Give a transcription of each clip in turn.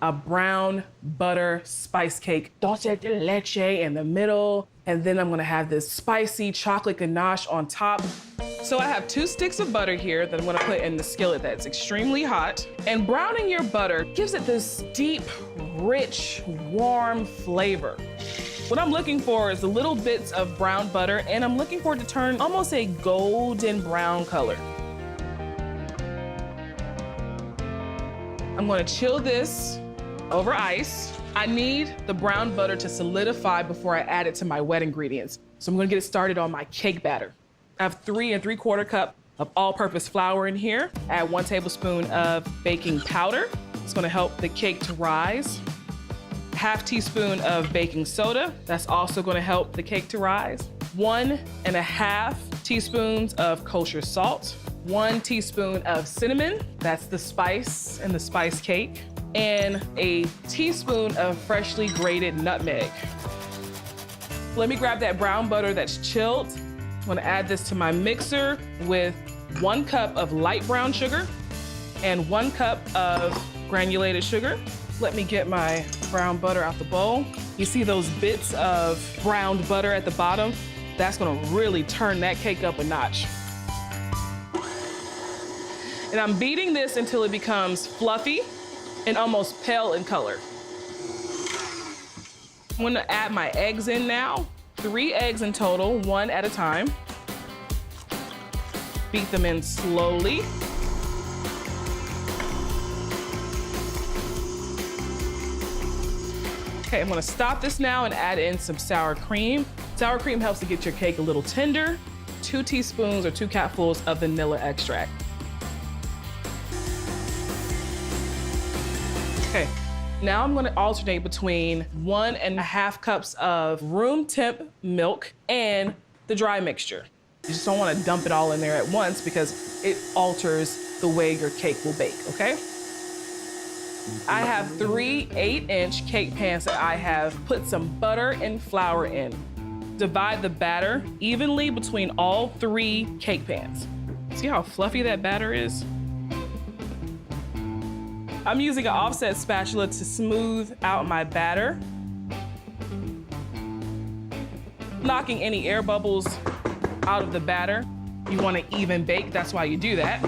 a brown butter spice cake, dulce de leche in the middle, and then I'm gonna have this spicy chocolate ganache on top. So I have 2 sticks of butter here that I'm gonna put in the skillet that's extremely hot. And browning your butter gives it this deep, rich, warm flavor. What I'm looking for is the little bits of brown butter, and I'm looking for it to turn almost a golden brown color. I'm gonna chill this over ice. I need the brown butter to solidify before I add it to my wet ingredients. So I'm gonna get it started on my cake batter. I have 3 3/4 cups of all-purpose flour in here. Add 1 tablespoon of baking powder. It's gonna help the cake to rise. 1/2 teaspoon of baking soda. That's also gonna help the cake to rise. 1.5 teaspoons of kosher salt. 1 teaspoon of cinnamon. That's the spice in the spice cake. And a teaspoon of freshly grated nutmeg. Let me grab that brown butter that's chilled. I'm gonna add this to my mixer with 1 cup of light brown sugar and 1 cup of granulated sugar. Let me get my brown butter out the bowl. You see those bits of browned butter at the bottom? That's gonna really turn that cake up a notch. And I'm beating this until it becomes fluffy and almost pale in color. I'm gonna add my eggs in now. 3 eggs in total, 1 at a time. Beat them in slowly. Okay, I'm gonna stop this now and add in some sour cream. Sour cream helps to get your cake a little tender. 2 teaspoons or 2 cupfuls of vanilla extract. Okay, now I'm gonna alternate between 1.5 cups of room temp milk and the dry mixture. You just don't wanna dump it all in there at once because it alters the way your cake will bake, okay? I have 3 8-inch cake pans that I have put some butter and flour in. Divide the batter evenly between all 3 cake pans. See how fluffy that batter is? I'm using an offset spatula to smooth out my batter. Knocking any air bubbles out of the batter. You want to even bake, that's why you do that.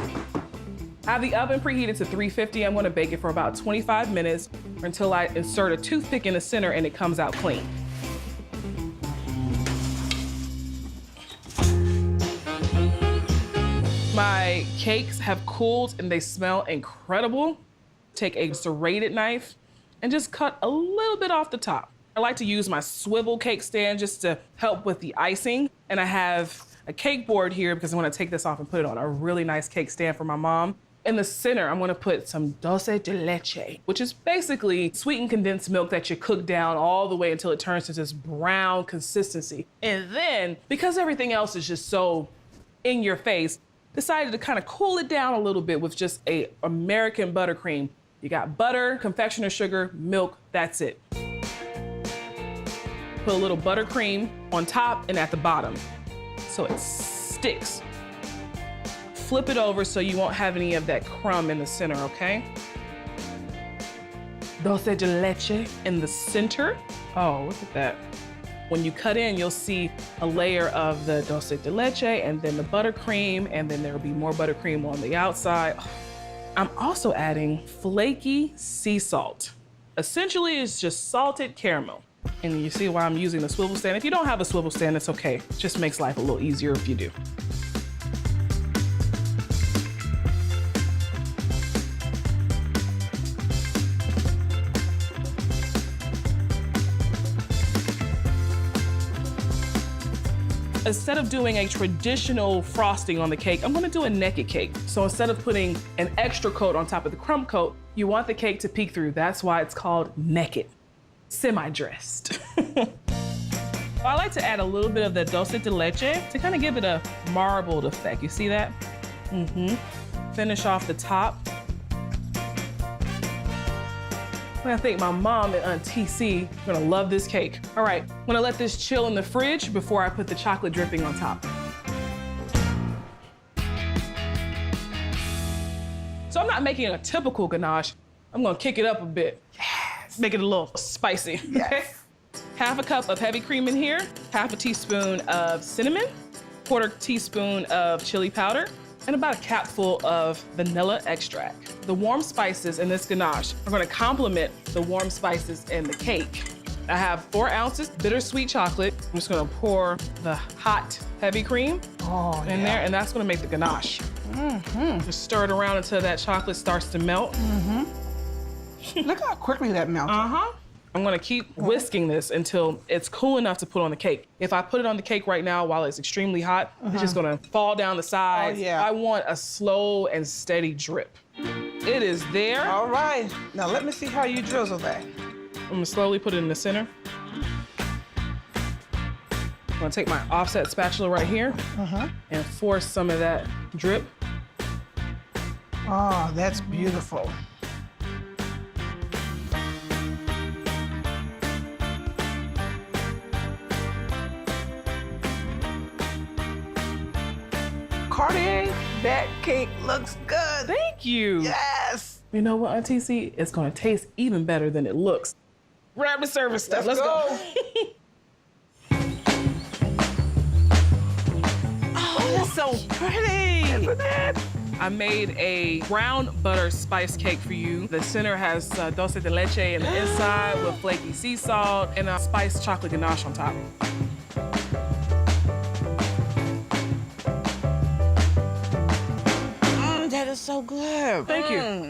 I have the oven preheated to 350. I'm gonna bake it for about 25 minutes until I insert a toothpick in the center and it comes out clean. My cakes have cooled and they smell incredible. Take a serrated knife and just cut a little bit off the top. I like to use my swivel cake stand just to help with the icing. And I have a cake board here because I want to take this off and put it on a really nice cake stand for my mom. In the center, I'm gonna put some dulce de leche, which is basically sweetened condensed milk that you cook down all the way until it turns to this brown consistency. And then, because everything else is just so in your face, decided to kind of cool it down a little bit with just a American buttercream. You got butter, confectioner's sugar, milk, that's it. Put a little buttercream on top and at the bottom so it sticks. Flip it over so you won't have any of that crumb in the center, okay? Dulce de leche in the center. Oh, look at that. When you cut in, you'll see a layer of the dulce de leche and then the buttercream, and then there'll be more buttercream on the outside. I'm also adding flaky sea salt. Essentially, it's just salted caramel. And you see why I'm using the swivel stand. If you don't have a swivel stand, it's okay. It just makes life a little easier if you do. Instead of doing a traditional frosting on the cake, I'm gonna do a naked cake. So instead of putting an extra coat on top of the crumb coat, you want the cake to peek through. That's why it's called naked, semi-dressed. I like to add a little bit of the dulce de leche to kind of give it a marbled effect. You see that? Finish off the top. I think my mom and Aunt TC are gonna love this cake. All right, I'm gonna let this chill in the fridge before I put the chocolate dripping on top. So I'm not making a typical ganache. I'm gonna kick it up a bit. Yeah. Make it a little spicy. Yes. Half a cup of heavy cream in here, half a teaspoon of cinnamon, quarter teaspoon of chili powder, and about a capful of vanilla extract. The warm spices in this ganache are gonna complement the warm spices in the cake. I have 4 ounces bittersweet chocolate. I'm just gonna pour the hot heavy cream in there, and that's gonna make the ganache. Just stir it around until that chocolate starts to melt. Look how quickly that melted. I'm gonna keep whisking this until it's cool enough to put on the cake. If I put it on the cake right now while it's extremely hot, it's just gonna fall down the sides. I want a slow and steady drip. It is there. All right. Now let me see how you drizzle that. I'm gonna slowly put it in the center. I'm gonna take my offset spatula right here and force some of that drip. Oh, that's beautiful. Kardea, that cake looks good. Thank you. Yes. You know what, Auntie C? It's gonna taste even better than it looks. Grab the service stuff. Let's go. Oh, that's so pretty. Isn't it? I made a brown butter spice cake for you. The center has dulce de leche in the inside with flaky sea salt and a spiced chocolate ganache on top. That is so good. Thank you.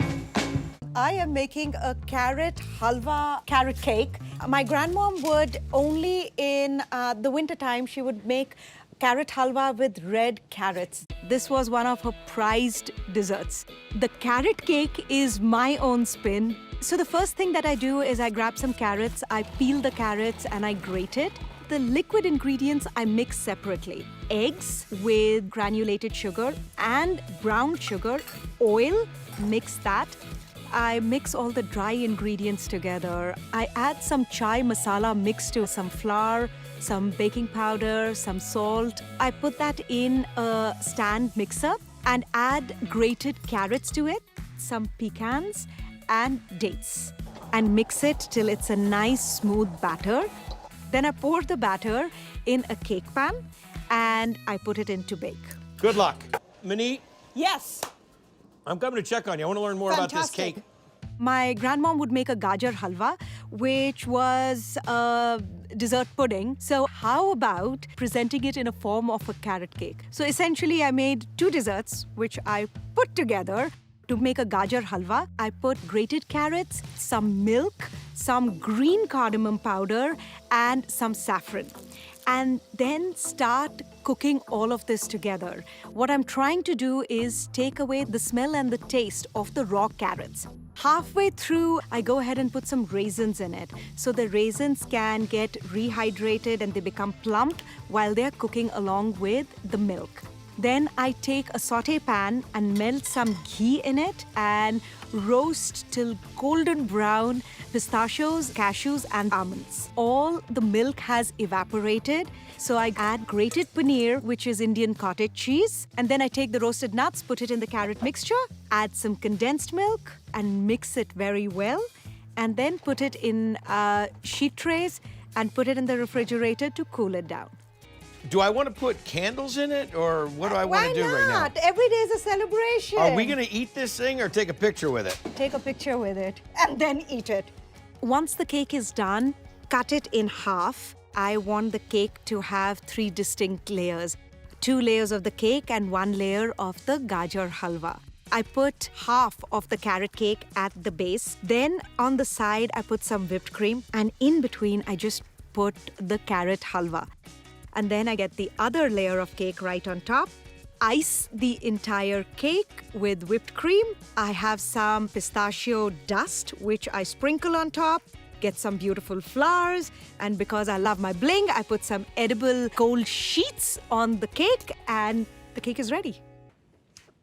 I am making a carrot halwa carrot cake. My grandmom would only in the winter time, she would make carrot halwa with red carrots. This was one of her prized desserts. The carrot cake is my own spin. So the first thing that I do is I grab some carrots, I peel the carrots and I grate it. The liquid ingredients I mix separately. Eggs with granulated sugar and brown sugar, oil, mix that. I mix all the dry ingredients together. I add some chai masala mixed to some flour, some baking powder, some salt. I put that in a stand mixer and add grated carrots to it, some pecans and dates, and mix it till it's a nice smooth batter. Then I pour the batter in a cake pan and I put it in to bake. Good luck. Maneet, Yes. I'm coming to check on you. I want to learn more about this cake. My grandmom would make a gajar halwa, which was a dessert pudding. So how about presenting it in a form of a carrot cake? So essentially, I made 2 desserts, which I put together. To make a gajar halwa, I put grated carrots, some milk, some green cardamom powder, and some saffron. And then start cooking all of this together. What I'm trying to do is take away the smell and the taste of the raw carrots. Halfway through, I go ahead and put some raisins in it. So the raisins can get rehydrated and they become plump while they're cooking along with the milk. Then I take a saute pan and melt some ghee in it and roast till golden brown pistachios, cashews, and almonds. All the milk has evaporated, so I add grated paneer, which is Indian cottage cheese, and then I take the roasted nuts, put it in the carrot mixture, add some condensed milk, and mix it very well, and then put it in sheet trays and put it in the refrigerator to cool it down. Do I want to put candles in it, or what do I want to do right now? Why not? Every day is a celebration. Are we going to eat this thing or take a picture with it? Take a picture with it and then eat it. Once the cake is done, cut it in half. I want the cake to have 3 distinct layers. 2 layers of the cake and 1 layer of the gajar halwa. I put half of the carrot cake at the base. Then on the side, I put some whipped cream. And in between, I just put the carrot halwa. And then I get the other layer of cake right on top. Ice the entire cake with whipped cream. I have some pistachio dust, which I sprinkle on top. Get some beautiful flowers. And because I love my bling, I put some edible gold sheets on the cake, and the cake is ready.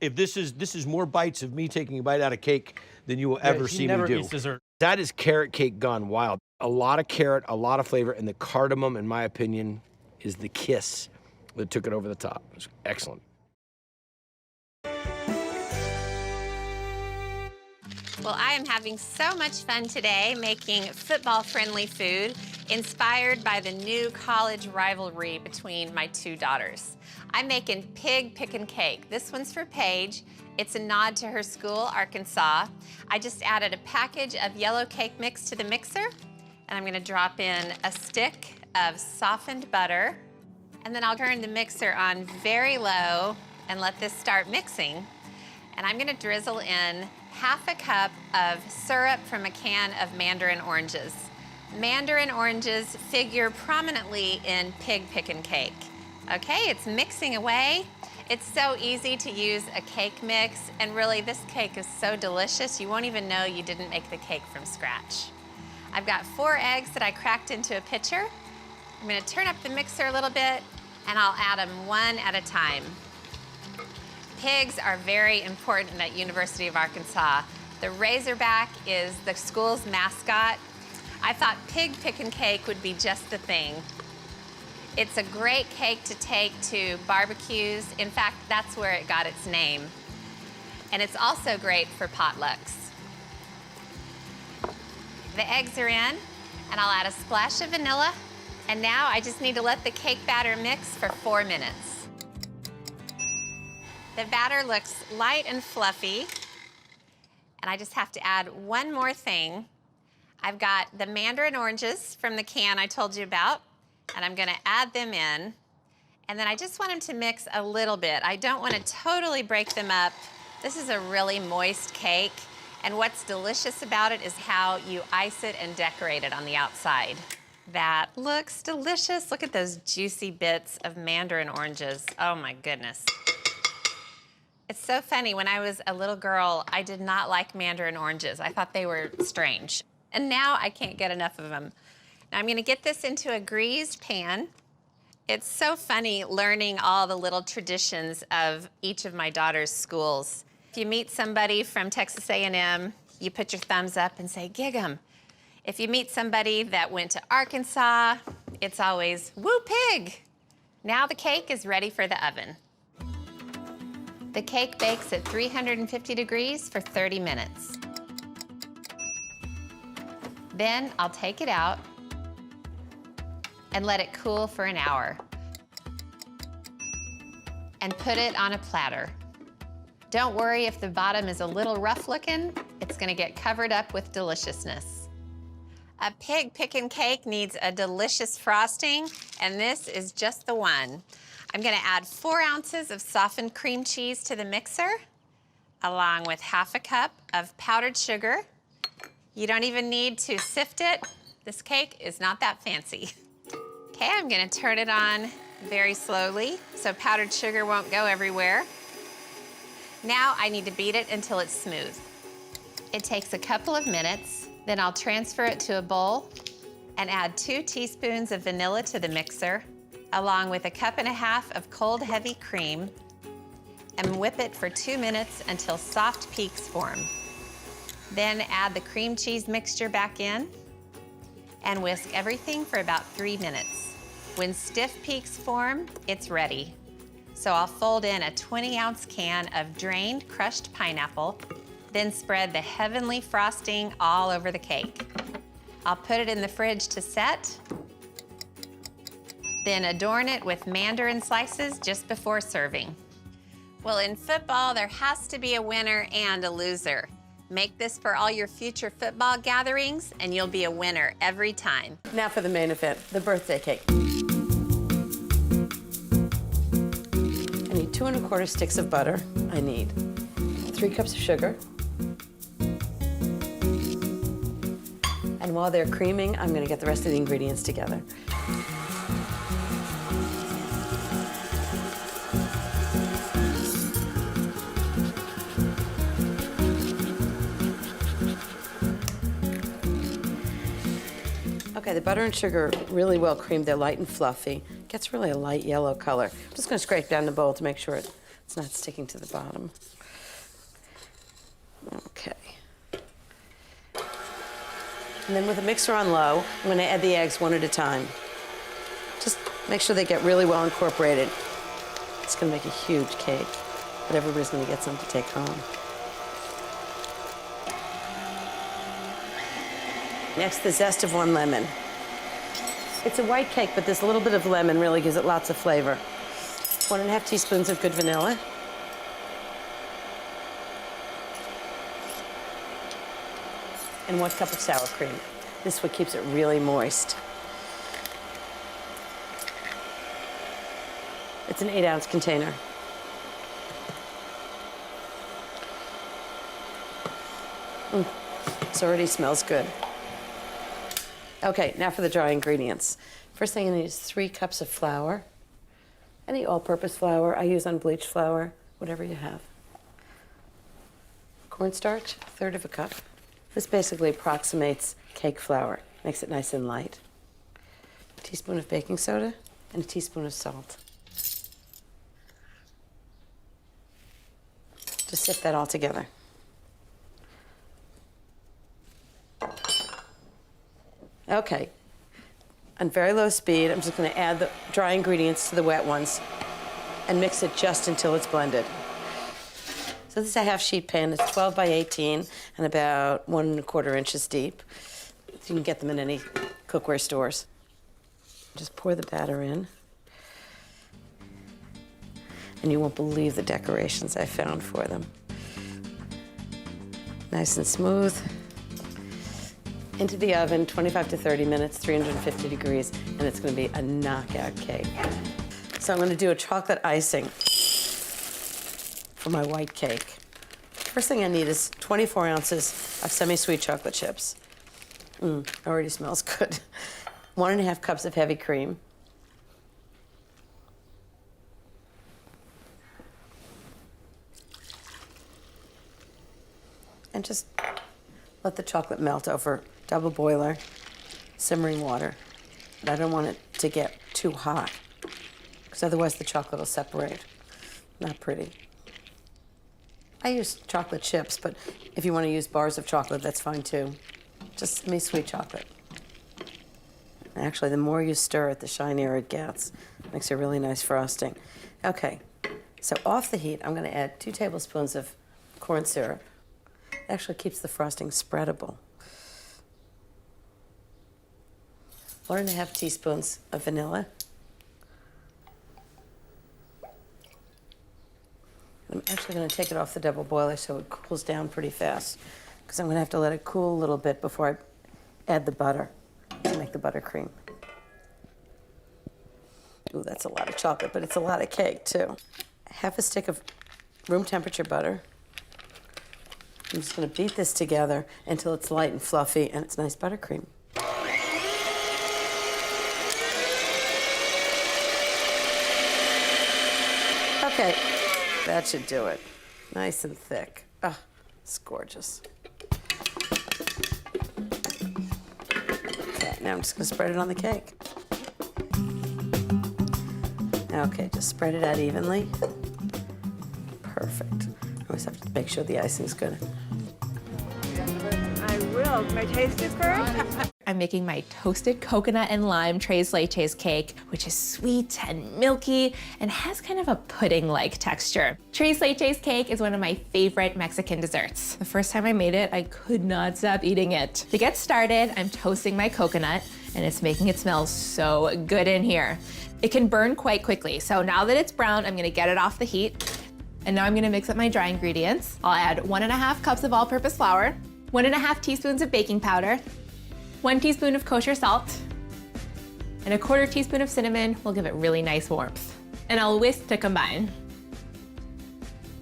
If this is more bites of me taking a bite out of cake than you will ever see me do. Dessert. That is carrot cake gone wild. A lot of carrot, a lot of flavor, and the cardamom, in my opinion, is the kiss that took it over the top. It was excellent. Well, I am having so much fun today making football-friendly food inspired by the new college rivalry between my two daughters. I'm making Pickin cake. This one's for Paige. It's a nod to her school, Arkansas. I just added a package of yellow cake mix to the mixer, and I'm gonna drop in a stick of softened butter, and then I'll turn the mixer on very low and let this start mixing. And I'm gonna drizzle in half a cup of syrup from a can of mandarin oranges. Mandarin oranges figure prominently in Pickin cake. Okay, it's mixing away. It's so easy to use a cake mix, and really this cake is so delicious, you won't even know you didn't make the cake from scratch. I've got 4 eggs that I cracked into a pitcher. I'm gonna turn up the mixer a little bit, and I'll add them one at a time. Pigs are very important at University of Arkansas. The Razorback is the school's mascot. I thought Pickin cake would be just the thing. It's a great cake to take to barbecues. In fact, that's where it got its name. And it's also great for potlucks. The eggs are in, and I'll add a splash of vanilla. And now I just need to let the cake batter mix for 4 minutes. The batter looks light and fluffy, and I just have to add one more thing. I've got the mandarin oranges from the can I told you about, and I'm gonna add them in. And then I just want them to mix a little bit. I don't want to totally break them up. This is a really moist cake, and what's delicious about it is how you ice it and decorate it on the outside. That looks delicious. Look at those juicy bits of mandarin oranges. Oh my goodness. It's so funny, when I was a little girl, I did not like mandarin oranges. I thought they were strange. And now I can't get enough of them. Now I'm gonna get this into a greased pan. It's so funny learning all the little traditions of each of my daughter's schools. If you meet somebody from Texas A&M, you put your thumbs up and say, "Gig 'em." If you meet somebody that went to Arkansas, it's always, "Woo pig." Now the cake is ready for the oven. The cake bakes at 350 degrees for 30 minutes. Then I'll take it out and let it cool for an hour. And put it on a platter. Don't worry if the bottom is a little rough looking, it's gonna get covered up with deliciousness. A Pickin cake needs a delicious frosting, and this is just the one. I'm gonna add 4 ounces of softened cream cheese to the mixer, along with half a cup of powdered sugar. You don't even need to sift it. This cake is not that fancy. Okay, I'm gonna turn it on very slowly so powdered sugar won't go everywhere. Now I need to beat it until it's smooth. It takes a couple of minutes, then I'll transfer it to a bowl and add 2 teaspoons of vanilla to the mixer, along with 1.5 cups of cold heavy cream, and whip it for 2 minutes until soft peaks form. Then add the cream cheese mixture back in and whisk everything for about 3 minutes. When stiff peaks form, it's ready. So I'll fold in a 20-ounce can of drained crushed pineapple, then spread the heavenly frosting all over the cake. I'll put it in the fridge to set, then adorn it with mandarin slices just before serving. Well, in football, there has to be a winner and a loser. Make this for all your future football gatherings, and you'll be a winner every time. Now for the main event, the birthday cake. I need 2 1/4 sticks of butter. I need 3 cups of sugar. And while they're creaming, I'm gonna get the rest of the ingredients together. Okay, the butter and sugar are really well creamed. They're light and fluffy. Gets really a light yellow color. I'm just gonna scrape down the bowl to make sure it's not sticking to the bottom. Okay. And then with the mixer on low, I'm gonna add the eggs one at a time. Just make sure they get really well incorporated. It's gonna make a huge cake, but everybody's gonna get some to take home. Next, the zest of 1 lemon. It's a white cake, but this little bit of lemon really gives it lots of flavor. 1½ teaspoons of good vanilla. And 1 cup of sour cream. This is what keeps it really moist. It's an 8-ounce container. This already smells good. Okay, now for the dry ingredients. First thing I need is 3 cups of flour. Any all-purpose flour. I use unbleached flour, whatever you have. Cornstarch, 1/3 cup. This basically approximates cake flour. Makes it nice and light. A teaspoon of baking soda and a teaspoon of salt. Just sift that all together. Okay, on very low speed, I'm just gonna add the dry ingredients to the wet ones and mix it just until it's blended. So this is a half sheet pan. It's 12 by 18 and about 1¼ inches deep. You can get them in any cookware stores. Just pour the batter in. And you won't believe the decorations I found for them. Nice and smooth. Into the oven, 25 to 30 minutes, 350 degrees, and it's gonna be a knockout cake. So I'm gonna do a chocolate icing for my white cake. First thing I need is 24 ounces of semi-sweet chocolate chips. Already smells good. 1½ cups of heavy cream. And just let the chocolate melt over double boiler, simmering water. But I don't want it to get too hot, because otherwise the chocolate will separate. Not pretty. I use chocolate chips, but if you want to use bars of chocolate, that's fine too. Just semi-sweet chocolate. And actually, the more you stir it, the shinier it gets. Makes a really nice frosting. Okay, so off the heat, I'm going to add 2 tablespoons of corn syrup. It actually keeps the frosting spreadable. 1½ teaspoons of vanilla. I'm actually going to take it off the double boiler so it cools down pretty fast, because I'm going to have to let it cool a little bit before I add the butter to make the buttercream. Ooh, that's a lot of chocolate, but it's a lot of cake too. Half a stick of room temperature butter. I'm just going to beat this together until it's light and fluffy and it's nice buttercream. Okay, that should do it. Nice and thick. Oh, it's gorgeous. Okay, now I'm just gonna spread it on the cake. Okay, just spread it out evenly. Perfect. I always have to make sure the icing's good. I will. Can I taste it first? I'm making my toasted coconut and lime tres leches cake, which is sweet and milky and has kind of a pudding-like texture. Tres leches cake is one of my favorite Mexican desserts. The first time I made it, I could not stop eating it. To get started, I'm toasting my coconut, and it's making it smell so good in here. It can burn quite quickly, so now that it's brown, I'm gonna get it off the heat. And now I'm gonna mix up my dry ingredients. I'll add 1½ cups of all-purpose flour, 1½ teaspoons of baking powder, 1 teaspoon of kosher salt, and 1/4 teaspoon of cinnamon will give it really nice warmth. And I'll whisk to combine.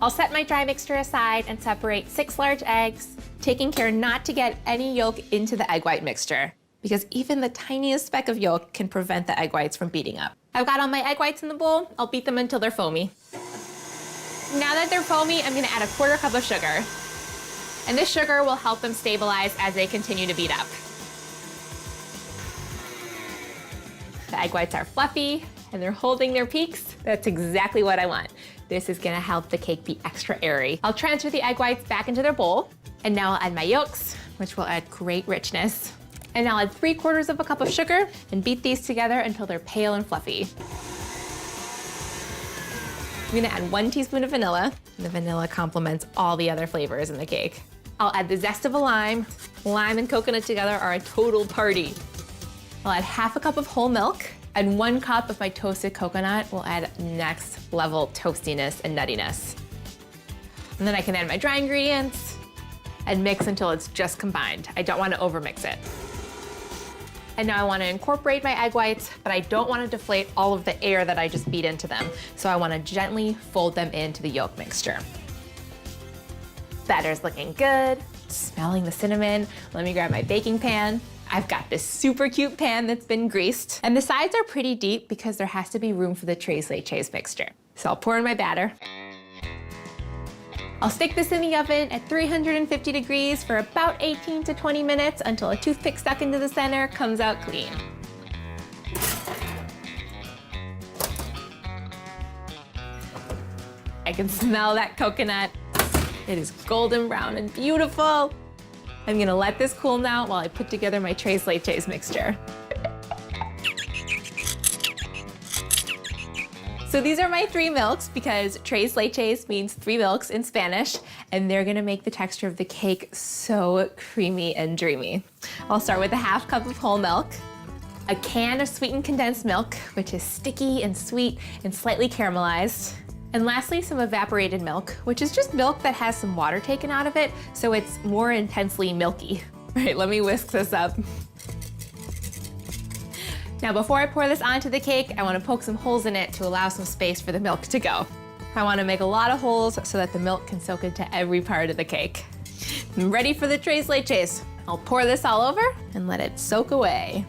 I'll set my dry mixture aside and separate 6 large eggs, taking care not to get any yolk into the egg white mixture, because even the tiniest speck of yolk can prevent the egg whites from beating up. I've got all my egg whites in the bowl. I'll beat them until they're foamy. Now that they're foamy, I'm gonna add 1/4 cup of sugar. And this sugar will help them stabilize as they continue to beat up. The egg whites are fluffy and they're holding their peaks. That's exactly what I want. This is gonna help the cake be extra airy. I'll transfer the egg whites back into their bowl. And now I'll add my yolks, which will add great richness. And I'll add 3/4 cup of sugar and beat these together until they're pale and fluffy. I'm gonna add 1 teaspoon of vanilla. And the vanilla complements all the other flavors in the cake. I'll add the zest of a lime. Lime and coconut together are a total party. I'll add half a cup of whole milk, and 1 cup of my toasted coconut will add next level toastiness and nuttiness. And then I can add my dry ingredients and mix until it's just combined. I don't want to overmix it. And now I want to incorporate my egg whites, but I don't want to deflate all of the air that I just beat into them. So I want to gently fold them into the yolk mixture. Batter's looking good, smelling the cinnamon. Let me grab my baking pan. I've got this super cute pan that's been greased. And the sides are pretty deep because there has to be room for the tres leches mixture. So I'll pour in my batter. I'll stick this in the oven at 350 degrees for about 18 to 20 minutes until a toothpick stuck into the center comes out clean. I can smell that coconut. It is golden brown and beautiful. I'm gonna let this cool now while I put together my tres leches mixture. So these are my 3 milks because tres leches means 3 milks in Spanish, and they're gonna make the texture of the cake so creamy and dreamy. I'll start with a half cup of whole milk, a can of sweetened condensed milk, which is sticky and sweet and slightly caramelized, and lastly, some evaporated milk, which is just milk that has some water taken out of it, so it's more intensely milky. All right, let me whisk this up. Now, before I pour this onto the cake, I want to poke some holes in it to allow some space for the milk to go. I want to make a lot of holes so that the milk can soak into every part of the cake. I'm ready for the tres leches. I'll pour this all over and let it soak away.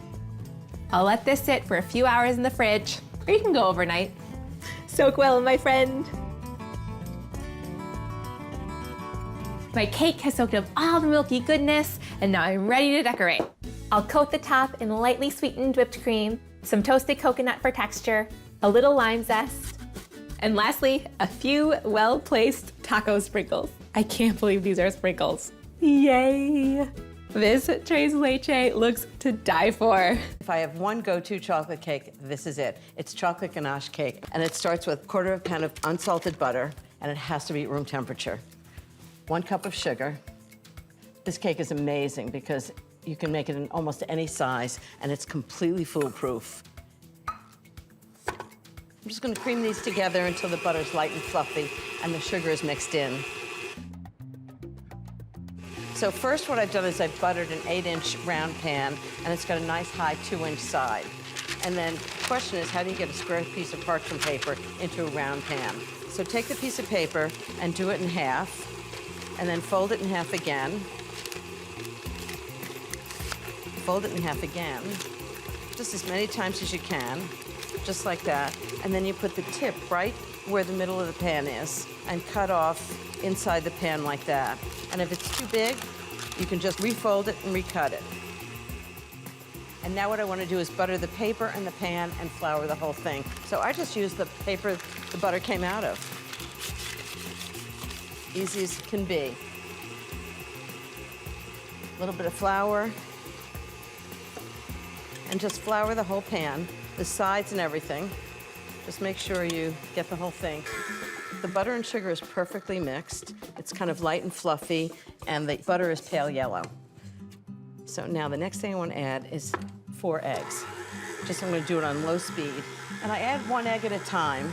I'll let this sit for a few hours in the fridge, or you can go overnight. Soak well, my friend. My cake has soaked up all the milky goodness, and now I'm ready to decorate. I'll coat the top in lightly sweetened whipped cream, some toasted coconut for texture, a little lime zest, and lastly, a few well-placed taco sprinkles. I can't believe these are sprinkles. Yay! This tres leche looks to die for. If I have one go-to chocolate cake, this is it. It's chocolate ganache cake, and it starts with 1/4 pound of unsalted butter, and it has to be room temperature. 1 cup of sugar. This cake is amazing because you can make it in almost any size, and it's completely foolproof. I'm just gonna cream these together until the butter's light and fluffy and the sugar is mixed in. So first what I've done is I've buttered an 8-inch round pan, and it's got a nice high 2-inch side. And then the question is, how do you get a square piece of parchment paper into a round pan? So take the piece of paper and do it in half, and then fold it in half again. Fold it in half again, just as many times as you can, just like that. And then you put the tip right where the middle of the pan is and cut off inside the pan like that. And if it's too big, you can just refold it and recut it. And now what I want to do is butter the paper and the pan and flour the whole thing. So I just use the paper the butter came out of. Easy as can be. A little bit of flour. And just flour the whole pan, the sides and everything. Just make sure you get the whole thing. The butter and sugar is perfectly mixed. It's kind of light and fluffy, and the butter is pale yellow. So now the next thing I want to add is 4 eggs. Just I'm going to do it on low speed. And I add 1 egg at a time,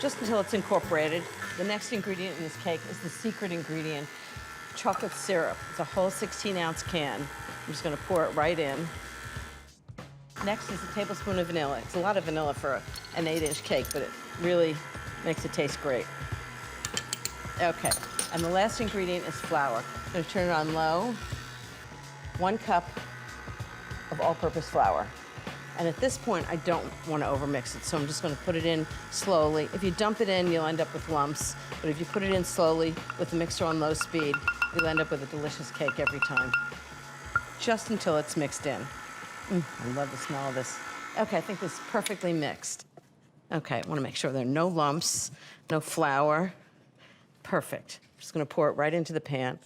just until it's incorporated. The next ingredient in this cake is the secret ingredient, chocolate syrup. It's a whole 16-ounce can. I'm just going to pour it right in. Next is a tablespoon of vanilla. It's a lot of vanilla for an 8-inch cake, but it really makes it taste great. Okay, and the last ingredient is flour. I'm gonna turn it on low. 1 cup of all-purpose flour. And at this point, I don't want to overmix it, so I'm just gonna put it in slowly. If you dump it in, you'll end up with lumps, but if you put it in slowly with the mixer on low speed, you'll end up with a delicious cake every time. Just until it's mixed in. I love the smell of this. Okay, I think this is perfectly mixed. Okay, I want to make sure there are no lumps, no flour. Perfect. I'm just going to pour it right into the pan.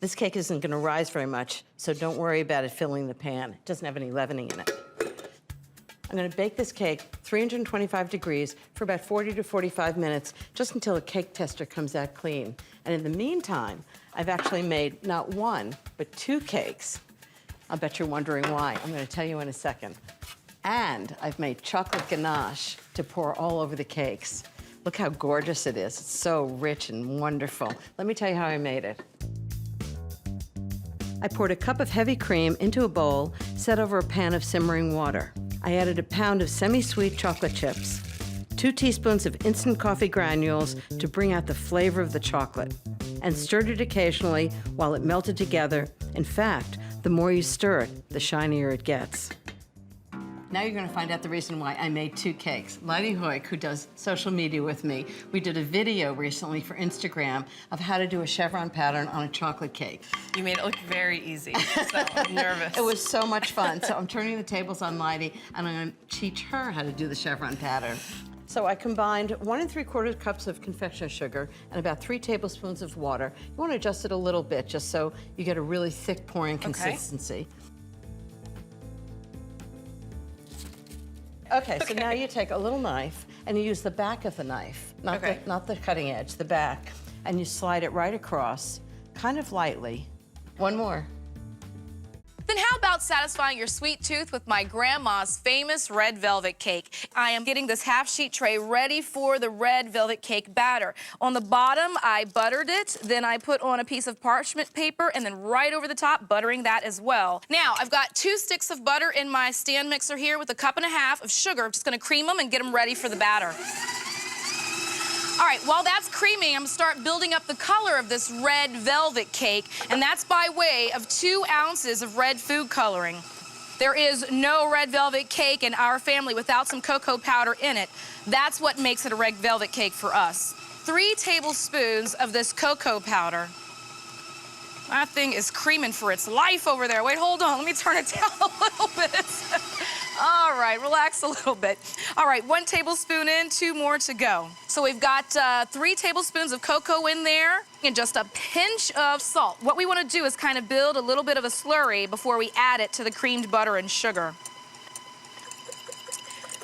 This cake isn't going to rise very much, so don't worry about it filling the pan. It doesn't have any leavening in it. I'm gonna bake this cake 325 degrees for about 40 to 45 minutes, just until a cake tester comes out clean. And in the meantime, I've actually made not one, but 2 cakes. I bet you're wondering why. I'm gonna tell you in a second. And I've made chocolate ganache to pour all over the cakes. Look how gorgeous it is. It's so rich and wonderful. Let me tell you how I made it. I poured a cup of heavy cream into a bowl, set over a pan of simmering water. I added a pound of semi-sweet chocolate chips, 2 teaspoons of instant coffee granules to bring out the flavor of the chocolate, and stirred it occasionally while it melted together. In fact, the more you stir it, the shinier it gets. Now you're gonna find out the reason why I made 2 cakes. Lottie Hoyk, who does social media with me, we did a video recently for Instagram of how to do a chevron pattern on a chocolate cake. You made it look very easy, so I'm nervous. It was so much fun. So I'm turning the tables on Lottie, and I'm gonna teach her how to do the chevron pattern. So I combined 1 3/4 cups of confectioner sugar and about 3 tablespoons of water. You wanna adjust it a little bit just so you get a really thick pouring consistency. Okay, so now you take a little knife and you use the back of the knife, not the cutting edge, the back, and you slide it right across, kind of lightly. One more. Then how about satisfying your sweet tooth with my grandma's famous red velvet cake? I am getting this half-sheet tray ready for the red velvet cake batter. On the bottom, I buttered it, then I put on a piece of parchment paper, and then right over the top, buttering that as well. Now, I've got 2 sticks of butter in my stand mixer here with a 1.5 cups of sugar. I'm just gonna cream them and get them ready for the batter. All right, while that's creaming, I'm gonna start building up the color of this red velvet cake, and that's by way of 2 ounces of red food coloring. There is no red velvet cake in our family without some cocoa powder in it. That's what makes it a red velvet cake for us. 3 tablespoons of this cocoa powder. That thing is creaming for its life over there. Wait, hold on, let me turn it down a little bit. All right, relax a little bit. All right, 1 tablespoon in, 2 more to go. So we've got 3 tablespoons of cocoa in there and just a pinch of salt. What we want to do is kind of build a little bit of a slurry before we add it to the creamed butter and sugar.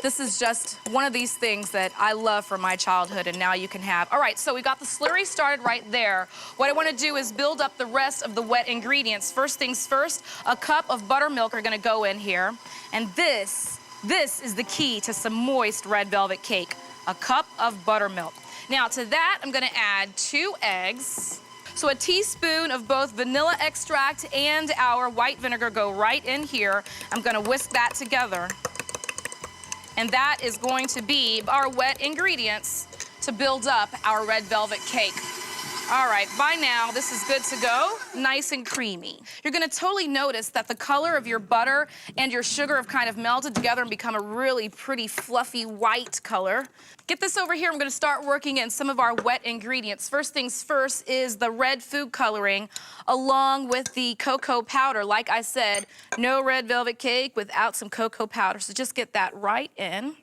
This is just one of these things that I love from my childhood, and now you can have. All right, so we got the slurry started right there. What I want to do is build up the rest of the wet ingredients. First things first, a cup of buttermilk are going to go in here. And this is the key to some moist red velvet cake, a cup of buttermilk. Now to that, I'm going to add 2 eggs. So a teaspoon of both vanilla extract and our white vinegar go right in here. I'm going to whisk that together. And that is going to be our wet ingredients to build up our red velvet cake. All right, by now, this is good to go, nice and creamy. You're gonna totally notice that the color of your butter and your sugar have kind of melted together and become a really pretty fluffy white color. Get this over here, I'm gonna start working in some of our wet ingredients. First things first is the red food coloring along with the cocoa powder. Like I said, no red velvet cake without some cocoa powder, so just get that right in.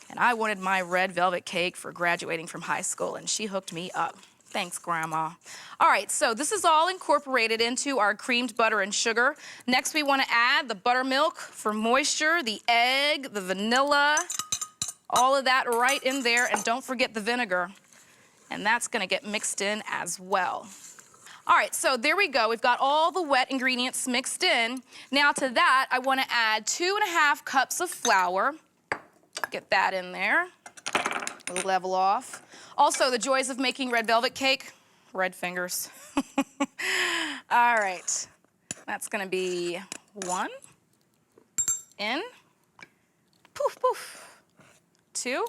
And I wanted my red velvet cake for graduating from high school, and she hooked me up. Thanks, Grandma. All right, so this is all incorporated into our creamed butter and sugar. Next, we want to add the buttermilk for moisture, the egg, the vanilla, all of that right in there, and don't forget the vinegar. And that's going to get mixed in as well. All right, so there we go. We've got all the wet ingredients mixed in. Now to that, I want to add 2.5 cups of flour. Get that in there. We'll level off. Also, the joys of making red velvet cake, red fingers. All right, that's gonna be 1 in, poof, poof, 2,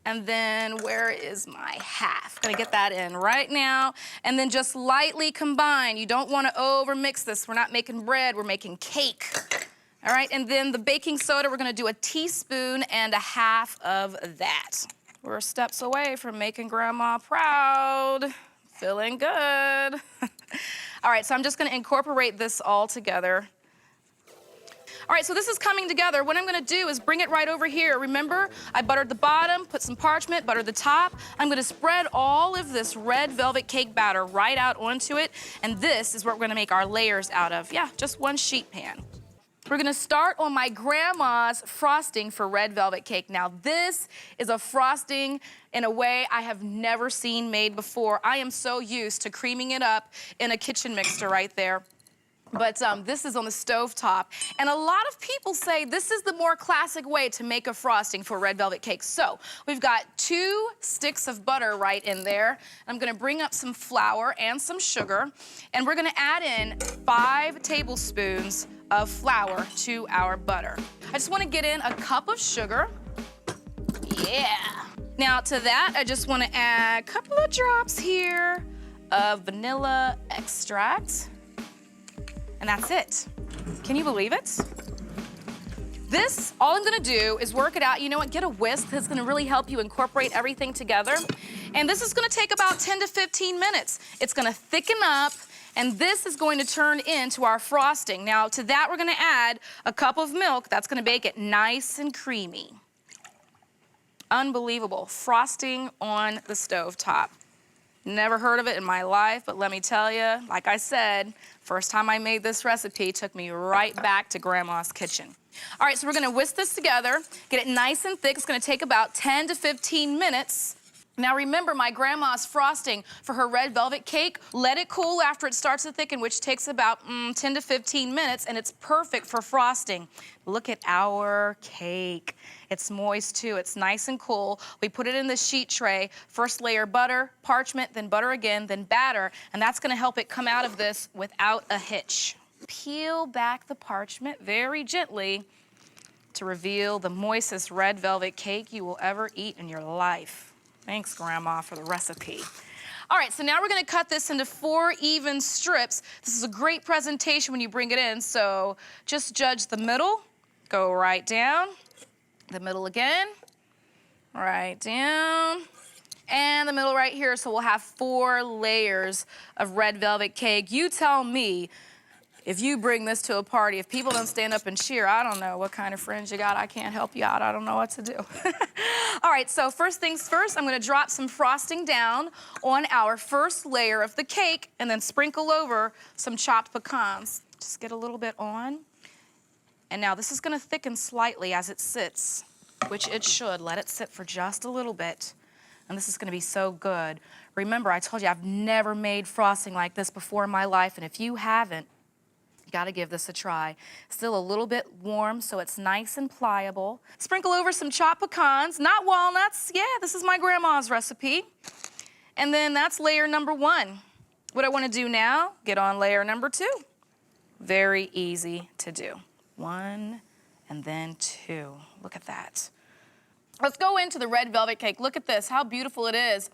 and then where is my half? Gonna get that in right now, and then just lightly combine. You don't wanna over mix this. We're not making bread, we're making cake. All right, and then the baking soda, we're gonna do 1.5 teaspoons of that. We're steps away from making Grandma proud. Feeling good. All right, so I'm just gonna incorporate this all together. All right, so this is coming together. What I'm gonna do is bring it right over here. Remember, I buttered the bottom, put some parchment, buttered the top. I'm gonna spread all of this red velvet cake batter right out onto it, and this is what we're gonna make our layers out of. Yeah, just 1 sheet pan. We're gonna start on my grandma's frosting for red velvet cake. Now this is a frosting in a way I have never seen made before. I am so used to creaming it up in a kitchen mixer right there. But this is on the stove top. And a lot of people say this is the more classic way to make a frosting for red velvet cake. So we've got 2 sticks of butter right in there. I'm gonna bring up some flour and some sugar. And we're gonna add in 5 tablespoons of flour to our butter. I just wanna get in a cup of sugar. Yeah. Now to that, I just wanna add a couple of drops here of vanilla extract. And that's it. Can you believe it? This, all I'm gonna do is work it out. You know what, get a whisk. That's gonna really help you incorporate everything together. And this is gonna take about 10 to 15 minutes. It's gonna thicken up, and this is going to turn into our frosting. Now, to that, we're gonna add a cup of milk. That's gonna make it nice and creamy. Unbelievable, frosting on the stove top. Never heard of it in my life, but let me tell you, like I said, first time I made this recipe took me right back to Grandma's kitchen. All right, so we're gonna whisk this together, get it nice and thick. It's gonna take about 10 to 15 minutes. Now remember, my grandma's frosting for her red velvet cake, let it cool after it starts to thicken, which takes about 10 to 15 minutes, and it's perfect for frosting. Look at our cake. It's moist too, it's nice and cool. We put it in the sheet tray. First layer butter, parchment, then butter again, then batter, and that's gonna help it come out of this without a hitch. Peel back the parchment very gently to reveal the moistest red velvet cake you will ever eat in your life. Thanks, Grandma, for the recipe. All right, so now we're gonna cut this into 4 even strips. This is a great presentation when you bring it in, so just judge the middle, go right down, the middle again, right down, and the middle right here, so we'll have 4 layers of red velvet cake. You tell me, if you bring this to a party, if people don't stand up and cheer, I don't know what kind of friends you got. I can't help you out. I don't know what to do. All right, so first things first, I'm gonna drop some frosting down on our first layer of the cake and then sprinkle over some chopped pecans. Just get a little bit on. And now this is gonna thicken slightly as it sits, which it should. Let it sit for just a little bit. And this is gonna be so good. Remember, I told you I've never made frosting like this before in my life, and if you haven't, you gotta give this a try. Still a little bit warm, so it's nice and pliable. Sprinkle over some chopped pecans, not walnuts. Yeah, this is my grandma's recipe. And then that's layer number 1. What I wanna do now, get on layer number 2. Very easy to do. 1 and then 2. Look at that. Let's go into the red velvet cake. Look at this, how beautiful it is.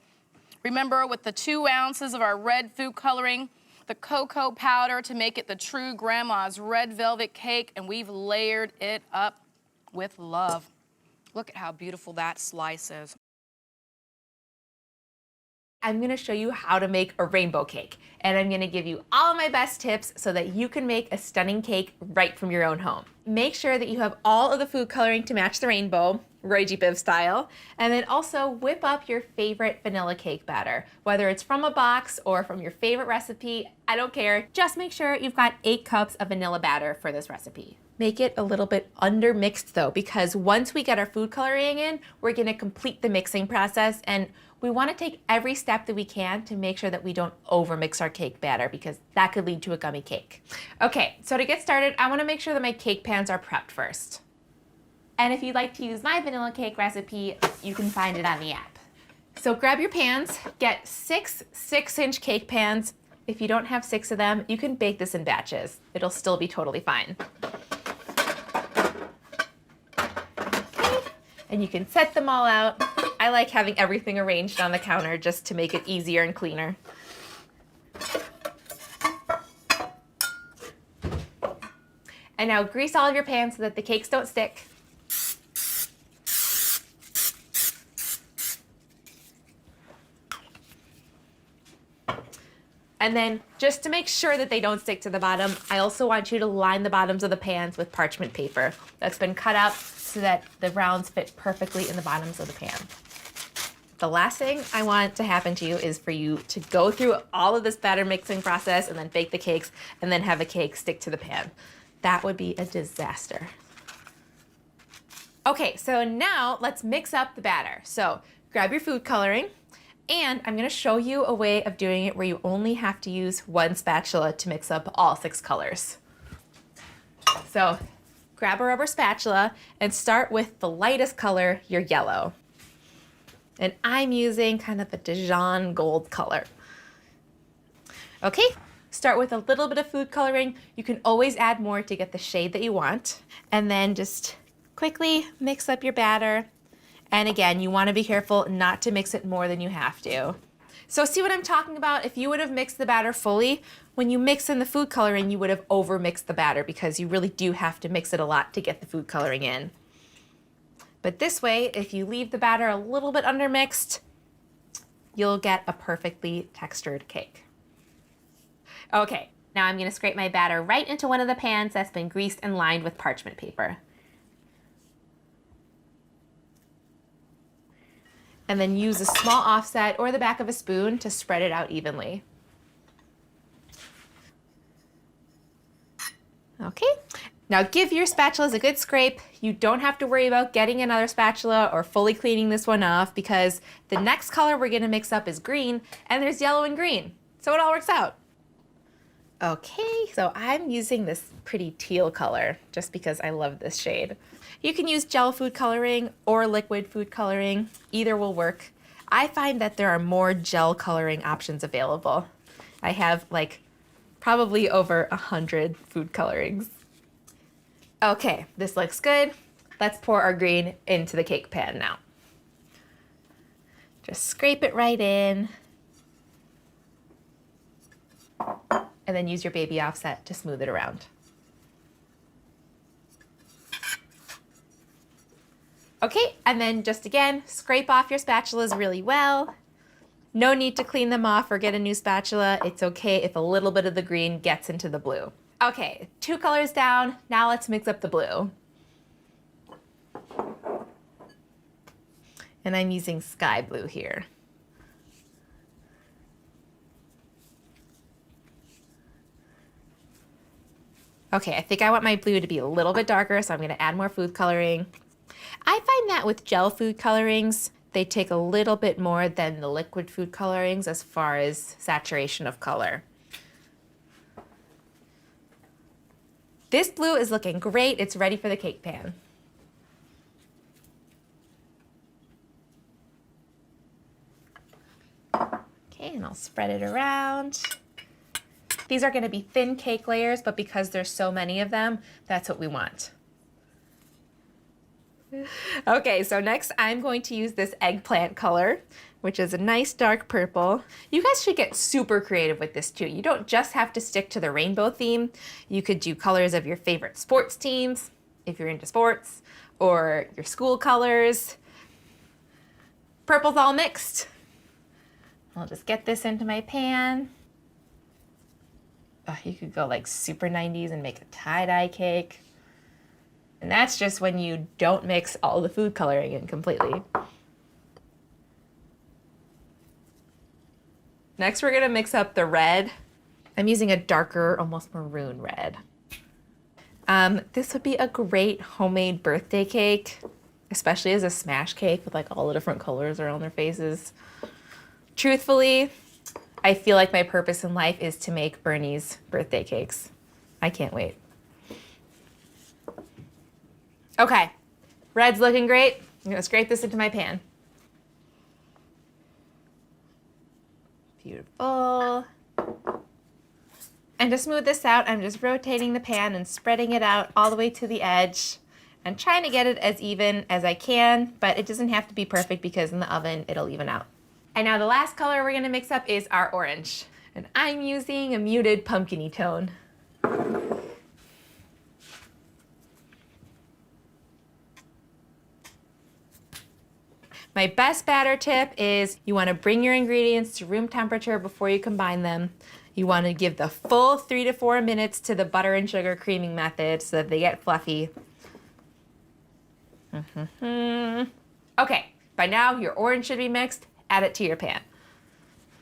Remember, with the 2 ounces of our red food coloring, the cocoa powder to make it the true grandma's red velvet cake, and we've layered it up with love. Look at how beautiful that slice is. I'm gonna show you how to make a rainbow cake, and I'm gonna give you all of my best tips so that you can make a stunning cake right from your own home. Make sure that you have all of the food coloring to match the rainbow, Roy G. Biv style, and then also whip up your favorite vanilla cake batter. Whether it's from a box or from your favorite recipe, I don't care. Just make sure you've got 8 cups of vanilla batter for this recipe. Make it a little bit undermixed though, because once we get our food coloring in, we're gonna complete the mixing process, and we wanna take every step that we can to make sure that we don't overmix our cake batter, because that could lead to a gummy cake. Okay, so to get started, I wanna make sure that my cake pans are prepped first. And if you'd like to use my vanilla cake recipe, you can find it on the app. So grab your pans, get 6 6-inch cake pans. If you don't have 6 of them, you can bake this in batches. It'll still be totally fine. Okay, and you can set them all out. I like having everything arranged on the counter just to make it easier and cleaner. And now grease all of your pans so that the cakes don't stick. And then, just to make sure that they don't stick to the bottom, I also want you to line the bottoms of the pans with parchment paper that's been cut up so that the rounds fit perfectly in the bottoms of the pan. The last thing I want to happen to you is for you to go through all of this batter mixing process and then bake the cakes and then have the cake stick to the pan. that would be a disaster. Okay, so now let's mix up the batter. So grab your food coloring, and I'm gonna show you a way of doing it where you only have to use one spatula to mix up all 6 colors. So grab a rubber spatula and start with the lightest color, your yellow. And I'm using kind of a Dijon gold color. Okay, start with a little bit of food coloring. You can always add more to get the shade that you want. And then just quickly mix up your batter. And again, you want to be careful not to mix it more than you have to. So see what I'm talking about? If you would have mixed the batter fully, when you mix in the food coloring, you would have over-mixed the batter because you really do have to mix it a lot to get the food coloring in. But this way, if you leave the batter a little bit undermixed, you'll get a perfectly textured cake. Okay, now I'm gonna scrape my batter right into one of the pans that's been greased and lined with parchment paper. And then use a small offset or the back of a spoon to spread it out evenly. Okay, now give your spatulas a good scrape. You don't have to worry about getting another spatula or fully cleaning this one off because the next color we're gonna mix up is green, and there's yellow and green, so it all works out. Okay, so I'm using this pretty teal color just because I love this shade. You can use gel food coloring or liquid food coloring. Either will work. I find that there are more gel coloring options available. I have like probably over 100 food colorings. Okay, this looks good. Let's pour our green into the cake pan now. Just scrape it right in. And then use your baby offset to smooth it around. Okay, and then just again, scrape off your spatulas really well. No need to clean them off or get a new spatula. It's okay if a little bit of the green gets into the blue. Okay, 2 colors down. Now let's mix up the blue. And I'm using sky blue here. Okay, I think I want my blue to be a little bit darker, so I'm gonna add more food coloring. I find that with gel food colorings, they take a little bit more than the liquid food colorings as far as saturation of color. This blue is looking great. It's ready for the cake pan. Okay, and I'll spread it around. These are gonna be thin cake layers, but because there's so many of them, that's what we want. Okay, so next I'm going to use this eggplant color, which is a nice dark purple. You guys should get super creative with this too. You don't just have to stick to the rainbow theme. You could do colors of your favorite sports teams, if you're into sports, or your school colors. Purple's all mixed. I'll just get this into my pan. Oh, you could go like super 90s and make a tie-dye cake. And that's just when you don't mix all the food coloring in completely. Next, we're gonna mix up the red. I'm using a darker, almost maroon red. This would be a great homemade birthday cake, especially as a smash cake with like all the different colors around their faces. Truthfully, I feel like my purpose in life is to make Bernie's birthday cakes. I can't wait. Okay, red's looking great. I'm gonna scrape this into my pan. Beautiful. And to smooth this out, I'm just rotating the pan and spreading it out all the way to the edge and trying to get it as even as I can, but it doesn't have to be perfect because in the oven, it'll even out. And now the last color we're gonna mix up is our orange. And I'm using a muted pumpkin-y tone. My best batter tip is you want to bring your ingredients to room temperature before you combine them. You want to give the full 3 to 4 minutes to the butter and sugar creaming method so that they get fluffy. Okay, by now your orange should be mixed. Add it to your pan.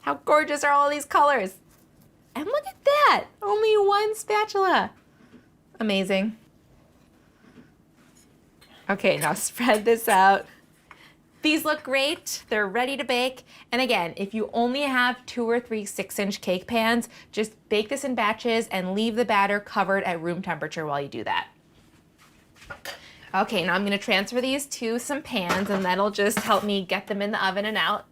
How gorgeous are all these colors? And look at that, only 1 spatula. Amazing. Okay, now spread this out. These look great. They're ready to bake. And again, if you only have 2 or 3 6-inch cake pans, just bake this in batches and leave the batter covered at room temperature while you do that. Okay, now I'm gonna transfer these to some pans and that'll just help me get them in the oven and out.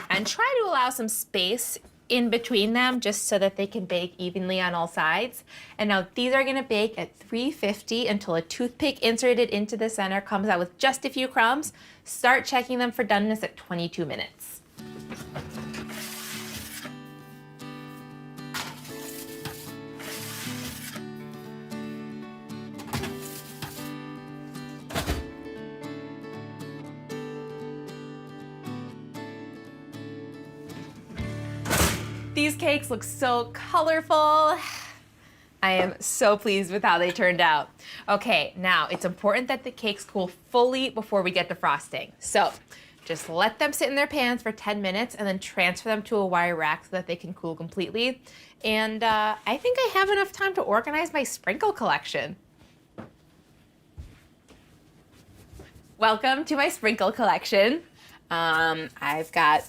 And try to allow some space in between them just so that they can bake evenly on all sides. And now these are gonna bake at 350 until a toothpick inserted into the center comes out with just a few crumbs. Start checking them for doneness at 22 minutes. These cakes look so colorful. I am so pleased with how they turned out. Okay, now it's important that the cakes cool fully before we get to frosting. So just let them sit in their pans for 10 minutes and then transfer them to a wire rack so that they can cool completely. And I think I have enough time to organize my sprinkle collection. Welcome to my sprinkle collection. I've got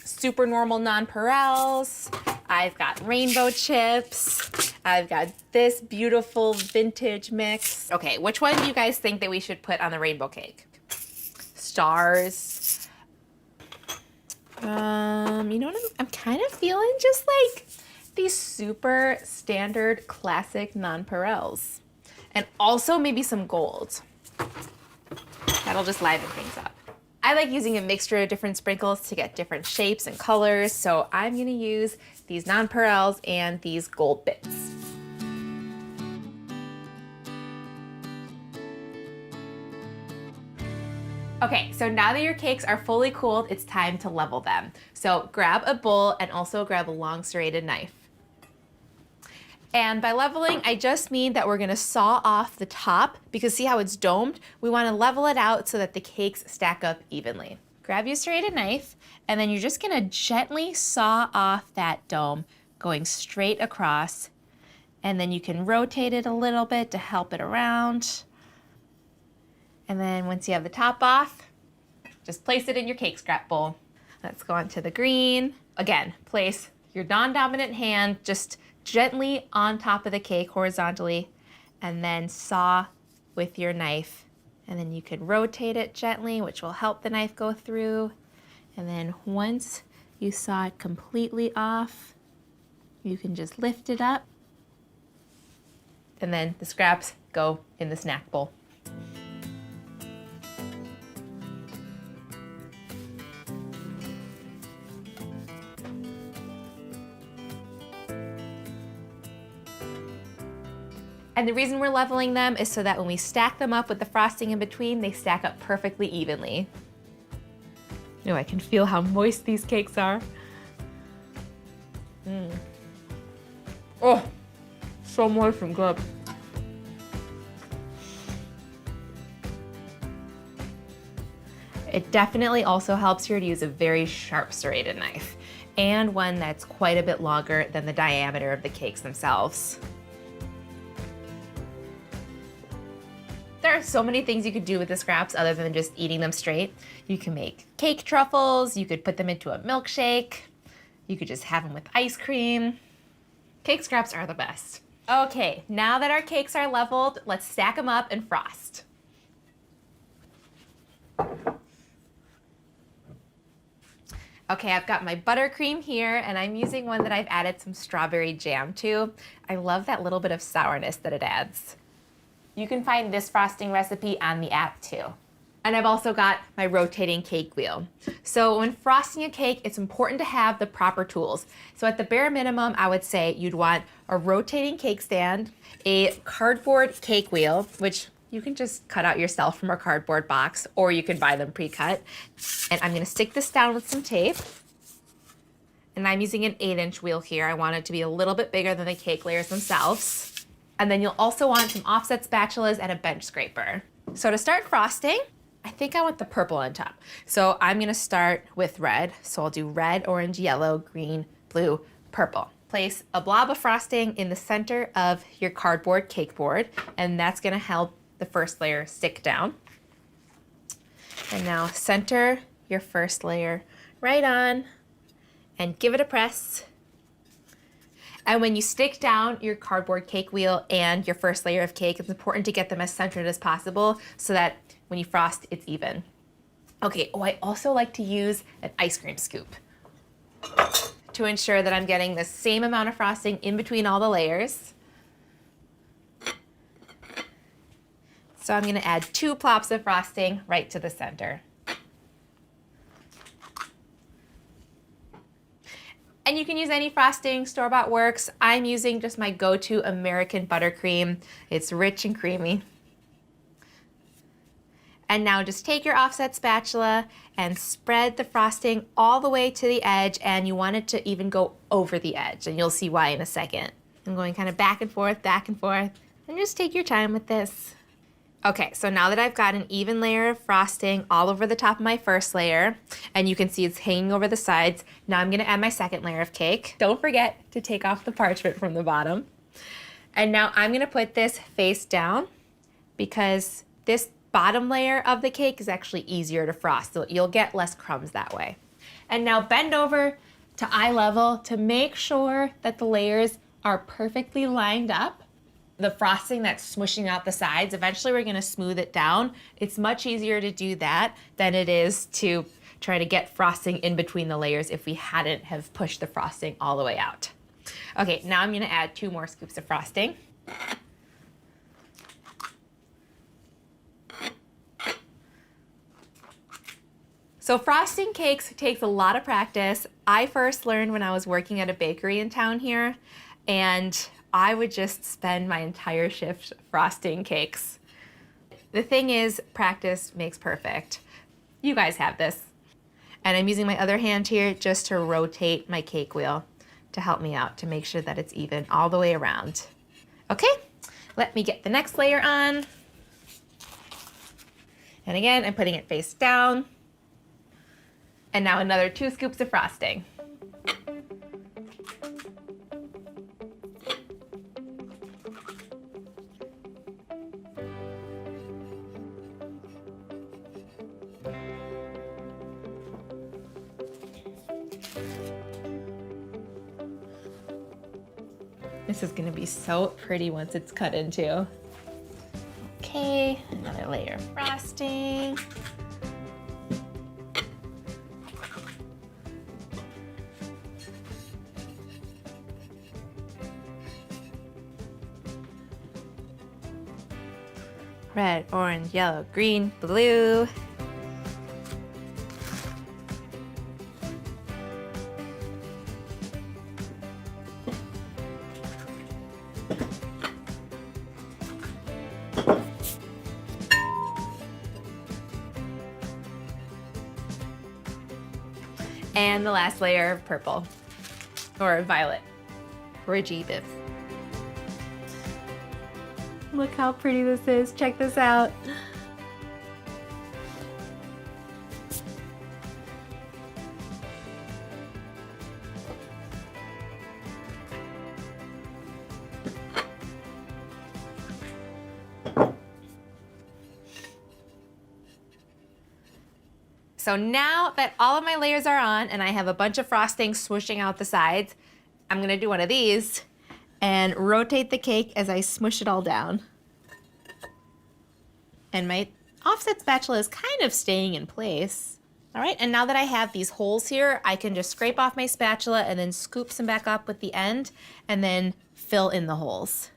super normal nonpareils. I've got rainbow chips. I've got this beautiful vintage mix. Okay, which one do you guys think that we should put on the rainbow cake? Stars. You know what I'm kind of feeling? Just like these super standard classic nonpareils. And also maybe some gold. That'll just liven things up. I like using a mixture of different sprinkles to get different shapes and colors, so I'm gonna use these nonpareils and these gold bits. Okay, so now that your cakes are fully cooled, it's time to level them. So grab a bowl and also grab a long serrated knife. And by leveling, I just mean that we're gonna saw off the top because see how it's domed? We wanna level it out so that the cakes stack up evenly. Grab your serrated knife, and then you're just gonna gently saw off that dome, going straight across. And then you can rotate it a little bit to help it around. And then once you have the top off, just place it in your cake scrap bowl. Let's go on to the green. Again, place your non-dominant hand just gently on top of the cake horizontally, and then saw with your knife. And then you could rotate it gently, which will help the knife go through. And then once you saw it completely off, you can just lift it up. And then the scraps go in the snack bowl. And the reason we're leveling them is so that when we stack them up with the frosting in between, they stack up perfectly evenly. You know, I can feel how moist these cakes are. Oh, so moist and good. It definitely also helps here to use a very sharp serrated knife and one that's quite a bit longer than the diameter of the cakes themselves. There are so many things you could do with the scraps other than just eating them straight. You can make cake truffles, you could put them into a milkshake, you could just have them with ice cream. Cake scraps are the best. Okay, now that our cakes are leveled, let's stack them up and frost. Okay, I've got my buttercream here, and I'm using one that I've added some strawberry jam to. I love that little bit of sourness that it adds. You can find this frosting recipe on the app too. And I've also got my rotating cake wheel. So when frosting a cake, it's important to have the proper tools. So at the bare minimum, I would say you'd want a rotating cake stand, a cardboard cake wheel, which you can just cut out yourself from a cardboard box, or you can buy them pre-cut. And I'm gonna stick this down with some tape. And I'm using an 8-inch wheel here. I want it to be a little bit bigger than the cake layers themselves. And then you'll also want some offset spatulas and a bench scraper. So to start frosting, I think I want the purple on top. So I'm gonna start with red. So I'll do red, orange, yellow, green, blue, purple. place a blob of frosting in the center of your cardboard cake board, and that's gonna help the first layer stick down. And now center your first layer right on and give it a press. And when you stick down your cardboard cake wheel and your first layer of cake, it's important to get them as centered as possible so that when you frost, it's even. Okay, I also like to use an ice cream scoop to ensure that I'm getting the same amount of frosting in between all the layers. So I'm gonna add 2 plops of frosting right to the center. And you can use any frosting, store-bought works. I'm using just my go-to American buttercream. It's rich and creamy. And now just take your offset spatula and spread the frosting all the way to the edge, and you want it to even go over the edge, and you'll see why in a second. I'm going kind of back and forth, and just take your time with this. Okay, so now that I've got an even layer of frosting all over the top of my first layer, and you can see it's hanging over the sides, now I'm gonna add my second layer of cake. Don't forget to take off the parchment from the bottom. And now I'm gonna put this face down because this bottom layer of the cake is actually easier to frost, so you'll get less crumbs that way. And now bend over to eye level to make sure that the layers are perfectly lined up. The frosting that's smushing out the sides, eventually we're gonna smooth it down. It's much easier to do that than it is to try to get frosting in between the layers if we hadn't have pushed the frosting all the way out. Okay, now I'm gonna add 2 more scoops of frosting. So frosting cakes takes a lot of practice. I first learned when I was working at a bakery in town here, and I would just spend my entire shift frosting cakes. The thing is, practice makes perfect. You guys have this. And I'm using my other hand here just to rotate my cake wheel to help me out, to make sure that it's even all the way around. Okay, let me get the next layer on. And again, I'm putting it face down. And now another 2 scoops of frosting. This is gonna be so pretty once it's cut into. Okay, another layer of frosting. Red, orange, yellow, green, blue. And the last layer of purple, or violet, or a G-bib. Look how pretty this is. Check this out. So now that all of my layers are on and I have a bunch of frosting swooshing out the sides, I'm gonna do one of these and rotate the cake as I smush it all down. And my offset spatula is kind of staying in place. All right, and now that I have these holes here, I can just scrape off my spatula and then scoop some back up with the end and then fill in the holes.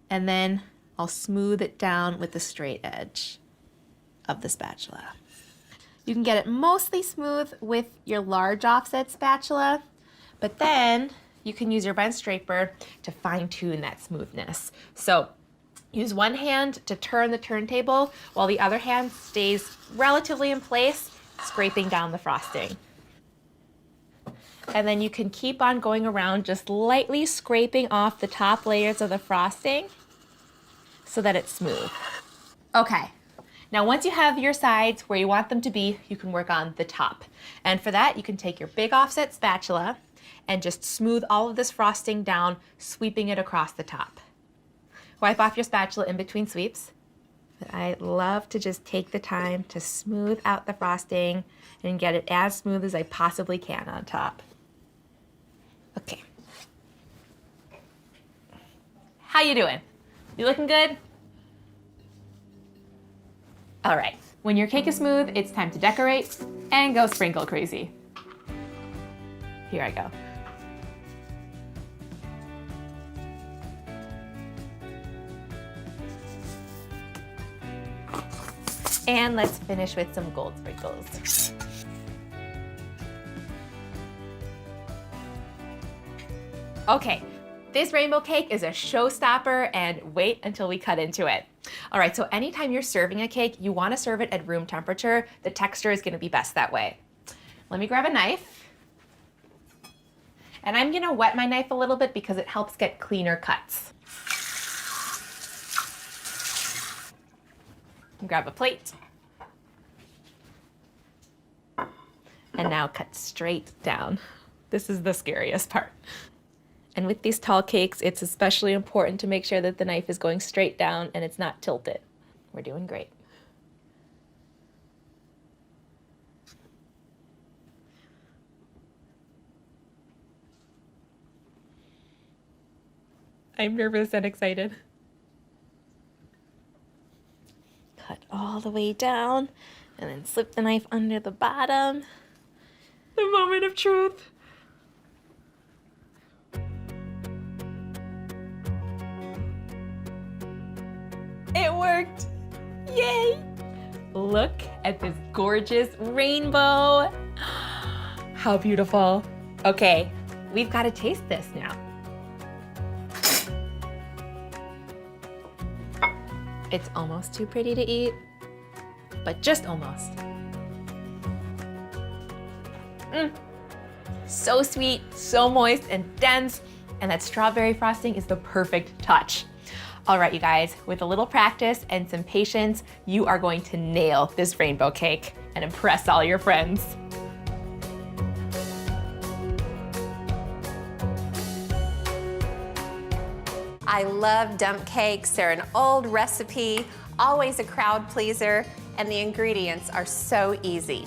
And then I'll smooth it down with the straight edge of the spatula. You can get it mostly smooth with your large offset spatula, but then you can use your bench scraper to fine tune that smoothness. So use one hand to turn the turntable while the other hand stays relatively in place, scraping down the frosting. And then you can keep on going around, just lightly scraping off the top layers of the frosting so that it's smooth. Okay. Now, once you have your sides where you want them to be, you can work on the top. And for that, you can take your big offset spatula and just smooth all of this frosting down, sweeping it across the top. Wipe off your spatula in between sweeps. But I love to just take the time to smooth out the frosting and get it as smooth as I possibly can on top. Okay. How you doing? You looking good? All right, when your cake is smooth, it's time to decorate and go sprinkle crazy. Here I go. And let's finish with some gold sprinkles. Okay, this rainbow cake is a showstopper, and wait until we cut into it. All right, so anytime you're serving a cake, you want to serve it at room temperature. The texture is going to be best that way. Let me grab a knife. And I'm going to wet my knife a little bit because it helps get cleaner cuts. Grab a plate. And now cut straight down. This is the scariest part. And with these tall cakes, it's especially important to make sure that the knife is going straight down and it's not tilted. We're doing great. I'm nervous and excited. Cut all the way down and then slip the knife under the bottom. The moment of truth. It worked! Yay! Look at this gorgeous rainbow. How beautiful. Okay, we've got to taste this now. It's almost too pretty to eat, but just almost. So sweet, so moist and dense, and that strawberry frosting is the perfect touch. All right, you guys, with a little practice and some patience, you are going to nail this rainbow cake and impress all your friends. I love dump cakes. They're an old recipe, always a crowd pleaser, and the ingredients are so easy.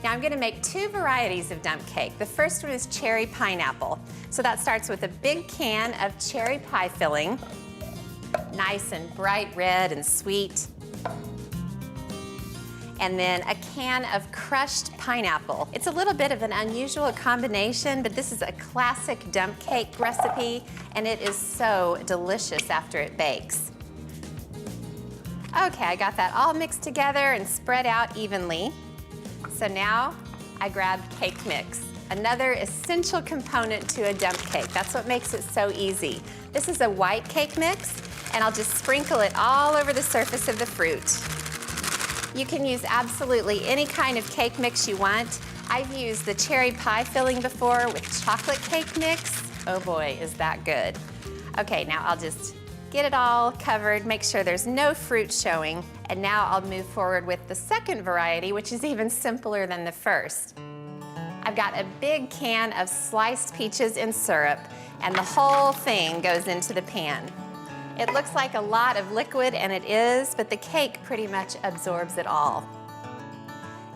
Now I'm gonna make two varieties of dump cake. The first one is cherry pineapple. So that starts with a big can of cherry pie filling, nice and bright red and sweet. And then a can of crushed pineapple. It's a little bit of an unusual combination, but this is a classic dump cake recipe, and it is so delicious after it bakes. Okay, I got that all mixed together and spread out evenly. So now I grabbed cake mix, another essential component to a dump cake. That's what makes it so easy. This is a white cake mix, and I'll just sprinkle it all over the surface of the fruit. You can use absolutely any kind of cake mix you want. I've used the cherry pie filling before with chocolate cake mix. Oh boy, is that good. Okay, now I'll just get it all covered, make sure there's no fruit showing, and now I'll move forward with the second variety, which is even simpler than the first. I've got a big can of sliced peaches in syrup, and the whole thing goes into the pan. It looks like a lot of liquid, and it is, but the cake pretty much absorbs it all.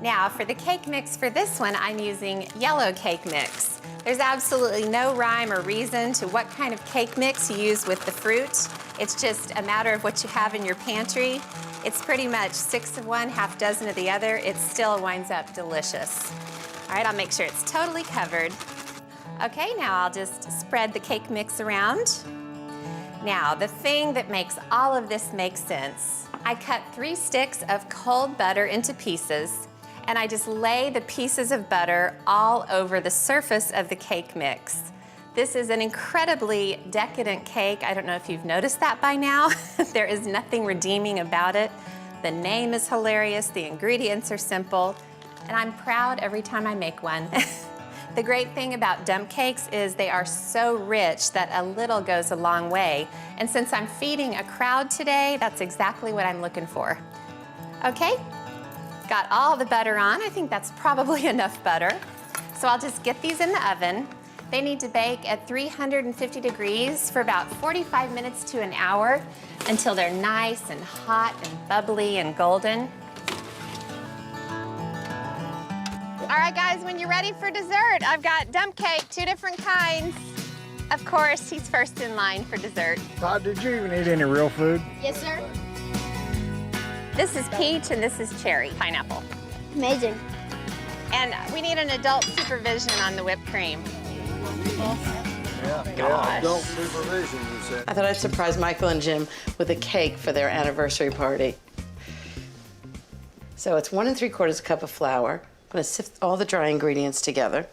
Now, for the cake mix for this one, I'm using yellow cake mix. There's absolutely no rhyme or reason to what kind of cake mix you use with the fruit. It's just a matter of what you have in your pantry. It's pretty much 6 of one, half dozen of the other. It still winds up delicious. All right, I'll make sure it's totally covered. Okay, now I'll just spread the cake mix around. Now, the thing that makes all of this make sense, I cut 3 sticks of cold butter into pieces, and I just lay the pieces of butter all over the surface of the cake mix. This is an incredibly decadent cake. I don't know if you've noticed that by now. There is nothing redeeming about it. The name is hilarious, the ingredients are simple, and I'm proud every time I make one. The great thing about dump cakes is they are so rich that a little goes a long way. And since I'm feeding a crowd today, that's exactly what I'm looking for. Okay, got all the butter on. I think that's probably enough butter. So I'll just get these in the oven. They need to bake at 350 degrees for about 45 minutes to an hour until they're nice and hot and bubbly and golden. All right, guys, when you're ready for dessert, I've got dump cake, 2 different kinds. Of course, he's first in line for dessert. Todd, did you even eat any real food? Yes, sir. This is peach and this is cherry pineapple. Amazing. And we need an adult supervision on the whipped cream. Yeah, adult supervision, you said. I thought I'd surprise Michael and Jim with a cake for their anniversary party. So it's 1 3/4 cup of flour. I'm gonna sift all the dry ingredients together.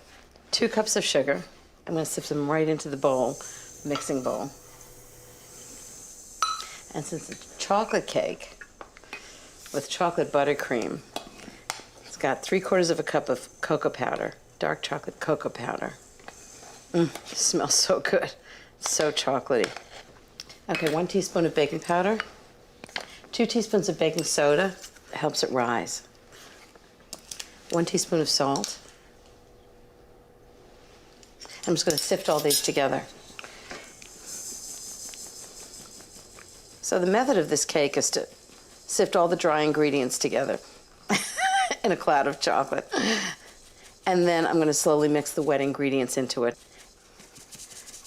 2 cups of sugar. I'm gonna sift them right into the bowl, mixing bowl. And since it's chocolate cake with chocolate buttercream, it's got 3/4 cup of cocoa powder, dark chocolate cocoa powder. It smells so good, so chocolatey. Okay, 1 teaspoon of baking powder, 2 teaspoons of baking soda, helps it rise. 1 teaspoon of salt. I'm just going to sift all these together. So the method of this cake is to sift all the dry ingredients together in a cloud of chocolate. And then I'm going to slowly mix the wet ingredients into it.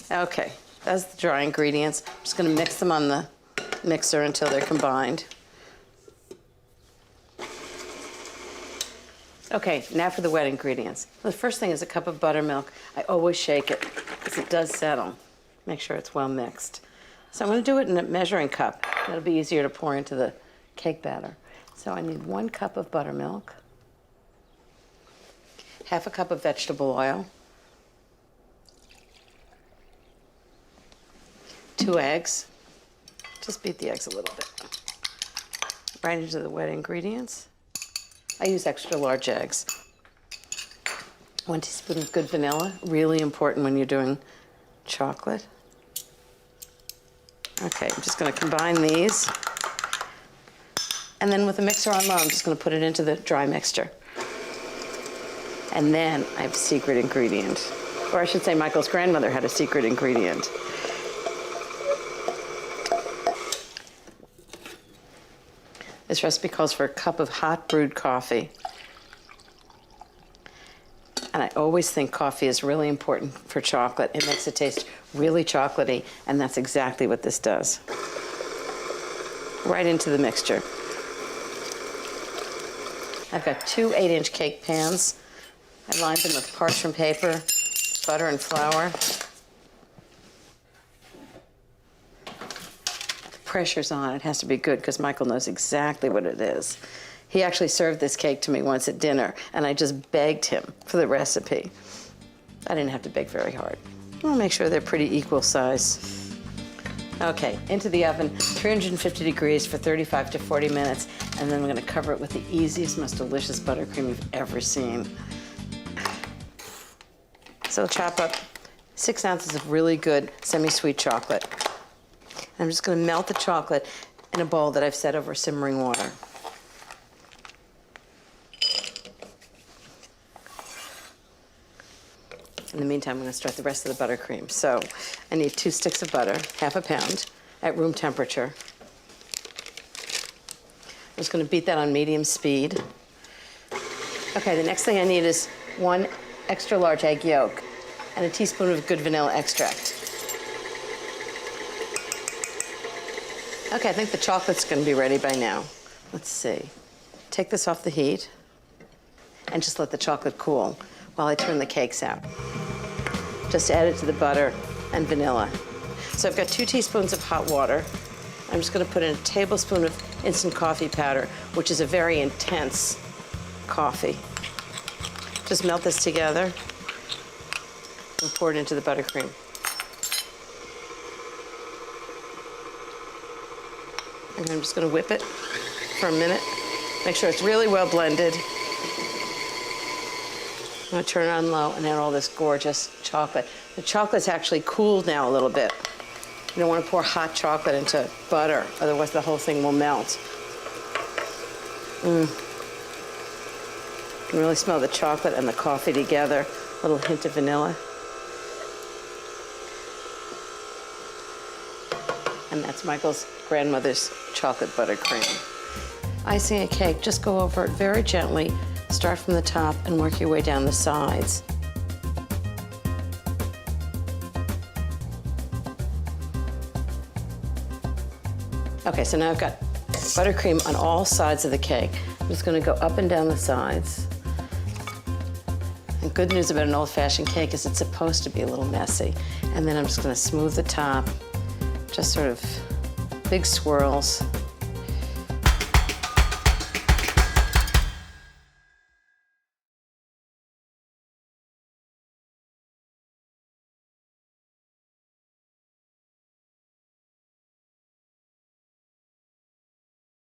Okay, that's the dry ingredients. I'm just going to mix them on the mixer until they're combined. Okay, now for the wet ingredients. The first thing is a cup of buttermilk. I always shake it because it does settle. Make sure it's well mixed. So I'm going to do it in a measuring cup. That'll be easier to pour into the cake batter. So I need 1 cup of buttermilk, 1/2 cup of vegetable oil, 2 eggs. Just beat the eggs a little bit. Right into the wet ingredients. I use extra large eggs. 1 teaspoon of good vanilla, really important when you're doing chocolate. Okay, I'm just going to combine these. And then with the mixer on low, I'm just going to put it into the dry mixture. And then I have a secret ingredient. Or I should say Michael's grandmother had a secret ingredient. This recipe calls for a cup of hot brewed coffee. And I always think coffee is really important for chocolate. It makes it taste really chocolatey, and that's exactly what this does. Right into the mixture. I've got 2 8-inch cake pans. I lined them with parchment paper, butter and flour. Pressure's on. It has to be good because Michael knows exactly what it is. He actually served this cake to me once at dinner, and I just begged him for the recipe. I didn't have to beg very hard. I'll make sure they're pretty equal size. Okay, into the oven, 350 degrees for 35 to 40 minutes, and then we're going to cover it with the easiest, most delicious buttercream you've ever seen. So I'll chop up 6 ounces of really good semi-sweet chocolate. I'm just going to melt the chocolate in a bowl that I've set over simmering water. In the meantime, I'm going to start the rest of the buttercream. So I need 2 sticks of butter, 1/2 pound, at room temperature. I'm just going to beat that on medium speed. Okay, the next thing I need is 1 extra large egg yolk and a teaspoon of good vanilla extract. Okay, I think the chocolate's going to be ready by now. Let's see. Take this off the heat and just let the chocolate cool while I turn the cakes out. Just add it to the butter and vanilla. So I've got 2 teaspoons of hot water. I'm just going to put in a tablespoon of instant coffee powder, which is a very intense coffee. Just melt this together and pour it into the buttercream. And I'm just going to whip it for a minute. Make sure it's really well blended. I'm going to turn it on low and add all this gorgeous chocolate. The chocolate's actually cooled now a little bit. You don't want to pour hot chocolate into butter, otherwise the whole thing will melt. You can really smell the chocolate and the coffee together. A little hint of vanilla. And that's Michael's grandmother's chocolate buttercream. Icing a cake, just go over it very gently. Start from the top and work your way down the sides. Okay, so now I've got buttercream on all sides of the cake. I'm just gonna go up and down the sides. And good news about an old-fashioned cake is it's supposed to be a little messy. And then I'm just gonna smooth the top, just sort of big swirls.